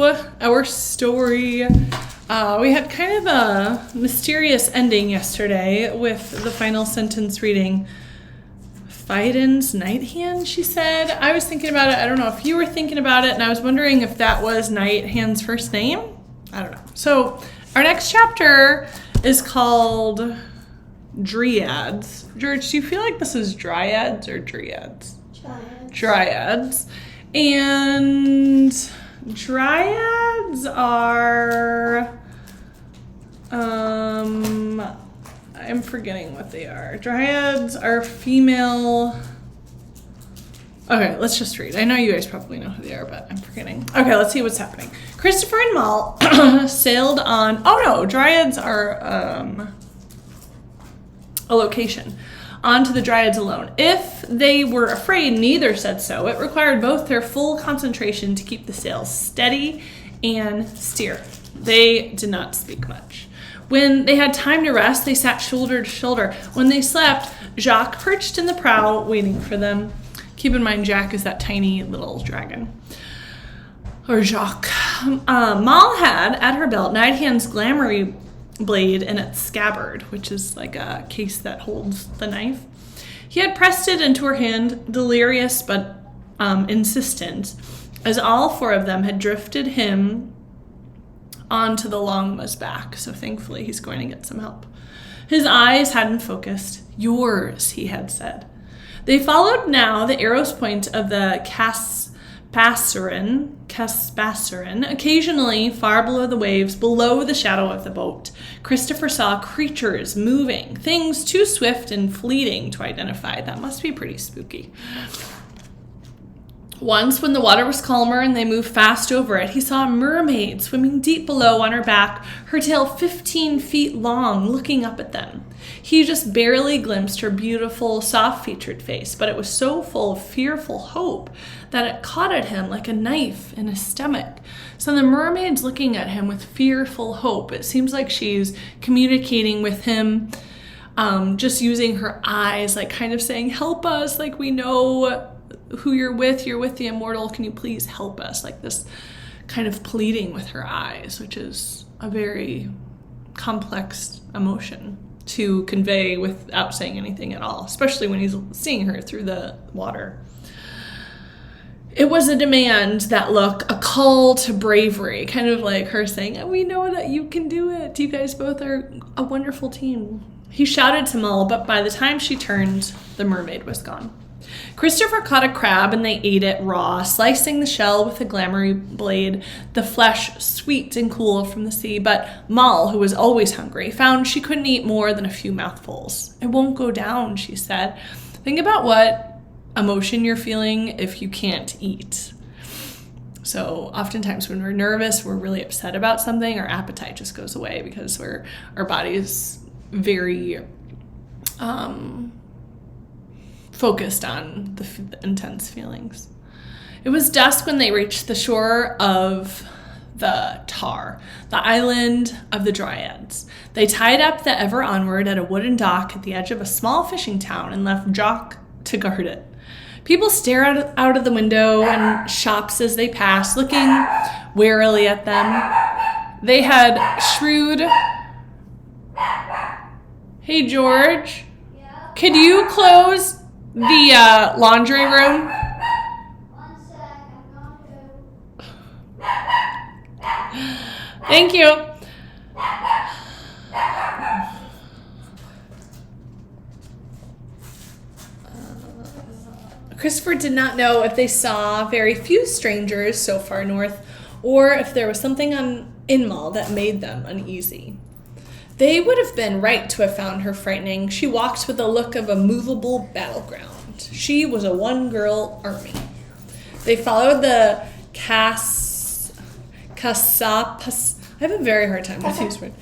to our story. We had kind of a mysterious ending yesterday with the final sentence reading, Fiden's Night Hand, she said. I was thinking about it. I don't know if you were thinking about it, and I was wondering if that was Night Hand's first name. I don't know. So our next chapter is called Dryads. George, do you feel like this is Dryads or Dryads? Dryads. And Dryads are, I'm forgetting what they are. Dryads are female. Okay, let's just read. I know you guys probably know who they are, but I'm forgetting. Okay, let's see what's happening. Christopher and Moll sailed on. Oh no, Dryads are a location. On to the Dryads alone. If they were afraid, neither said so. It required both their full concentration to keep the sails steady and steer. They did not speak much. When they had time to rest, they sat shoulder to shoulder. When they slept, Jacques perched in the prow, waiting for them. Keep in mind, Jack is that tiny little dragon. Or Jacques. Moll had, at her belt, Night Hand's glamoury blade in its scabbard, which is like a case that holds the knife. He had pressed it into her hand, delirious but insistent, as all four of them had drifted him onto the longmaw's back, so thankfully he's going to get some help. His eyes hadn't focused. Yours, he had said. They followed now the arrow's point of the Caspassarin, occasionally far below the waves, below the shadow of the boat. Christopher saw creatures moving, things too swift and fleeting to identify. That must be pretty spooky. Once, when the water was calmer and they moved fast over it, he saw a mermaid swimming deep below on her back, her tail 15 feet long, looking up at them. He just barely glimpsed her beautiful, soft-featured face, but it was so full of fearful hope that it caught at him like a knife in his stomach. So the mermaid's looking at him with fearful hope. It seems like she's communicating with him, just using her eyes, like kind of saying, help us, like we know who you're with the immortal, can you please help us? Like this kind of pleading with her eyes, which is a very complex emotion to convey without saying anything at all, especially when he's seeing her through the water. It was a demand, that look, a call to bravery, kind of like her saying, we know that you can do it. You guys both are a wonderful team. He shouted to Moll, but by the time she turned, the mermaid was gone. Christopher caught a crab and they ate it raw, slicing the shell with a glamoury blade, the flesh sweet and cool from the sea. But Moll, who was always hungry, found she couldn't eat more than a few mouthfuls. It won't go down, she said. Think about what emotion you're feeling if you can't eat. So oftentimes when we're nervous, we're really upset about something, our appetite just goes away because our body is very focused on the intense feelings. It was dusk when they reached the shore of the Tar, the island of the Dryads. They tied up the Ever Onward at a wooden dock at the edge of a small fishing town and left Jacques to guard it. People stared out of the window and shops as they passed, looking warily at them. They had shrewd... Hey, George, could you close the laundry room? One sec, I'm going to. Thank you. Christopher did not know if they saw very few strangers so far north, or if there was something in Moll that made them uneasy. They would have been right to have found her frightening. She walked with the look of a movable battleground. She was a one-girl army. They followed the Casapas. I have a very hard time with these words.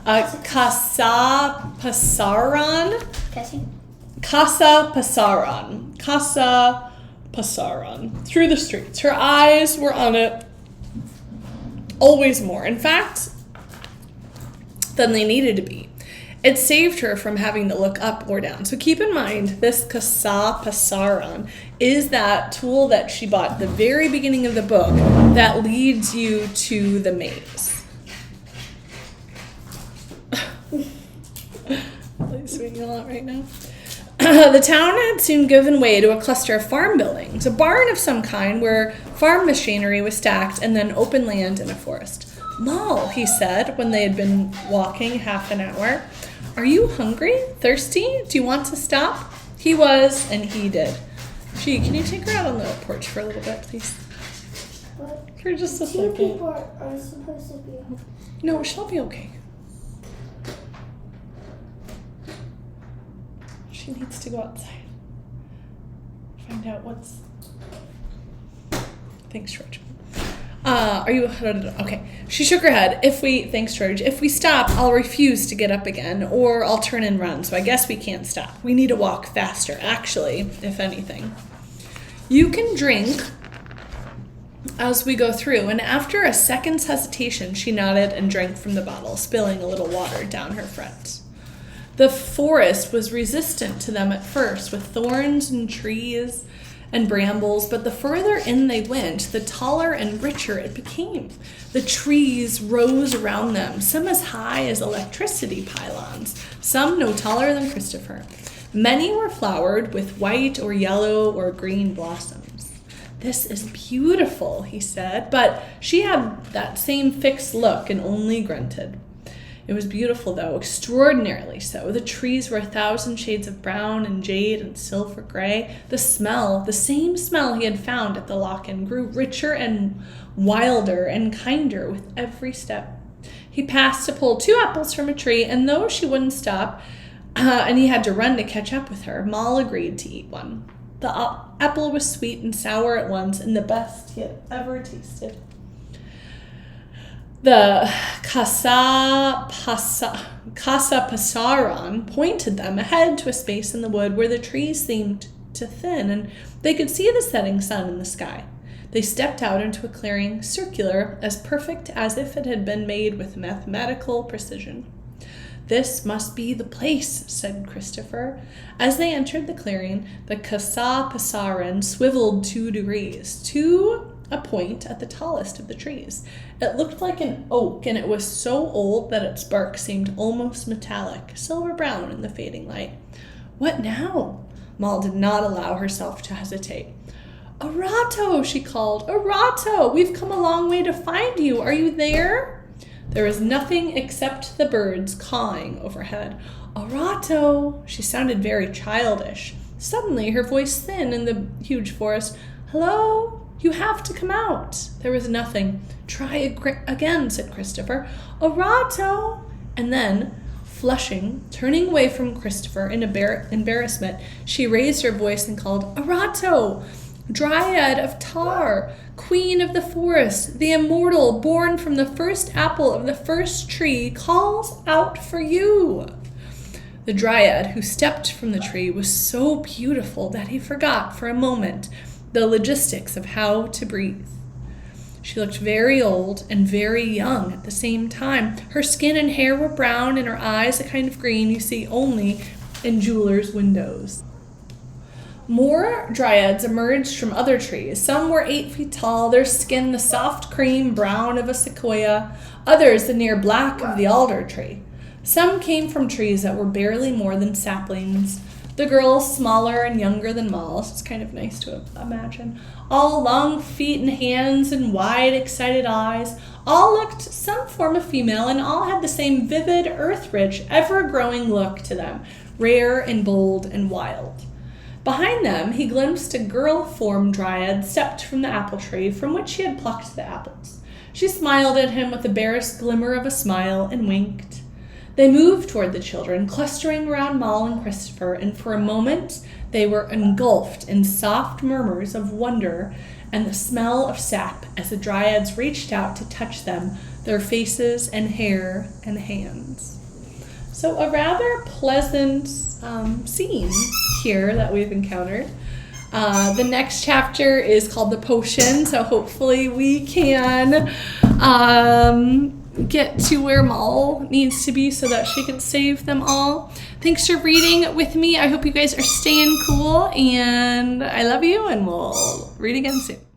Casapasaran through the streets. Her eyes were on it always more. In fact, than they needed to be. It saved her from having to look up or down. So keep in mind, this kasa pasaran is that tool that she bought at the very beginning of the book that leads you to the maze. Please swinging a lot right now. The town had soon given way to a cluster of farm buildings, a barn of some kind where farm machinery was stacked, and then open land in a forest. "Moll," he said when they had been walking half an hour, "are you hungry? Thirsty? Do you want to stop?" He was, and he did. Gee, can you take her out on the porch for a little bit, please? But For just a two second. people are supposed to be. No, she'll be okay. She needs to go outside. Find out what's... Thanks, George. Are you... Okay. She shook her head. Thanks, George. If we stop, I'll refuse to get up again, or I'll turn and run, so I guess we can't stop. We need to walk faster, actually, if anything. You can drink as we go through, and after a second's hesitation, she nodded and drank from the bottle, spilling a little water down her front. The forest was resistant to them at first, with thorns and trees and brambles, but the further in they went, the taller and richer it became. The trees rose around them, some as high as electricity pylons, some no taller than Christopher. Many were flowered with white or yellow or green blossoms. "This is beautiful," he said, but she had that same fixed look and only grunted. It was beautiful, though, extraordinarily so. The trees were 1,000 shades of brown and jade and silver gray. The smell, the same smell he had found at the lock-in, grew richer and wilder and kinder with every step. He passed to pull 2 apples from a tree, and though she wouldn't stop, and he had to run to catch up with her, Moll agreed to eat one. The apple was sweet and sour at once, and the best he had ever tasted. The Casa Pasaran pointed them ahead to a space in the wood where the trees seemed to thin, and they could see the setting sun in the sky. They stepped out into a clearing, circular, as perfect as if it had been made with mathematical precision. "This must be the place," said Christopher. As they entered the clearing, the Casa Pasaran swiveled 2 degrees, to a point at the tallest of the trees. It looked like an oak, and it was so old that its bark seemed almost metallic, silver brown in the fading light. "What now?" Moll did not allow herself to hesitate. "Arato," she called. "Arato, we've come a long way to find you. Are you there?" There was nothing except the birds cawing overhead. "Arato!" She sounded very childish. Suddenly, her voice thinned in the huge forest. "Hello? You have to come out." There was nothing. "Try again," said Christopher. "Arato!" And then, flushing, turning away from Christopher in embarrassment, she raised her voice and called, "Arato! Dryad of Tar, queen of the forest, the immortal, born from the first apple of the first tree, calls out for you." The Dryad who stepped from the tree was so beautiful that he forgot for a moment the logistics of how to breathe. She looked very old and very young at the same time. Her skin and hair were brown, and her eyes a kind of green you see only in jewelers' windows. More Dryads emerged from other trees. Some were 8 feet tall, their skin the soft cream brown of a sequoia, others the near black of the alder tree. Some came from trees that were barely more than saplings. The girls, smaller and younger than Moll, so it's kind of nice to imagine, all long feet and hands and wide, excited eyes, all looked some form of female, and all had the same vivid, earth-rich, ever-growing look to them, rare and bold and wild. Behind them, he glimpsed a girl-formed Dryad stepped from the apple tree from which she had plucked the apples. She smiled at him with the barest glimmer of a smile and winked. They moved toward the children, clustering around Moll and Christopher, and for a moment they were engulfed in soft murmurs of wonder and the smell of sap as the Dryads reached out to touch them, their faces and hair and hands. So a rather pleasant scene here that we've encountered. The next chapter is called The Potion, so hopefully we can get to where Maul needs to be so that she can save them all. Thanks for reading with me. I hope you guys are staying cool, and I love you, and we'll read again soon.